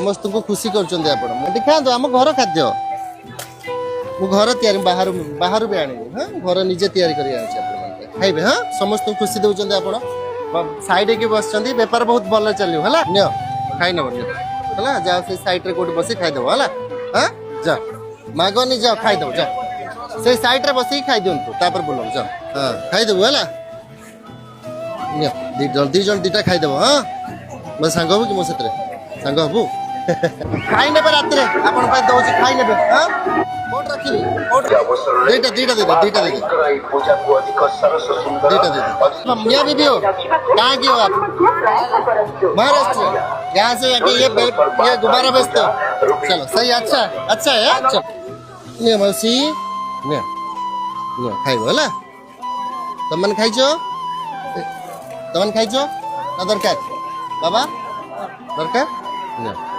समस्त को खुशी करछन आपण देखा तो हम घर खाद्य मु घर तैयारी बाहर बाहर भी आनी हां घर निजे तैयारी करी आछी आपण खाइबे हां समस्त को खुशी दउछन आपण साइड के बसछन व्यापार बहुत भल चलियो हला नियो खाइ न हला जा से साइड रे कोठी बसी खाइ दो हला हां जा मागोनी जा खाइ दो जा से साइड रे बसी खाइ दियंतु तापर बोलो जा हां खाइ दो हला नियो जल्दी जल्दी टा खाइ दो हां मैं सांग हो कि मो सतरे सांग हबु खाइ नेबे रात रे आपण पाइ दउछि खाइ नेबे हां कोट रखी कोट देटा देटा दे देटा दे पूजा को अधिक सरस सुंदर देटा दे मियां बीबी हो कहां की हो आप महाराष्ट्र यहां से ये गुब्बारा बेचते हो चलो सही अच्छा है अच्छा ने मौसी ने ने खाइबो हला तमन खाइछो ना दरकार बाबा दरकार ने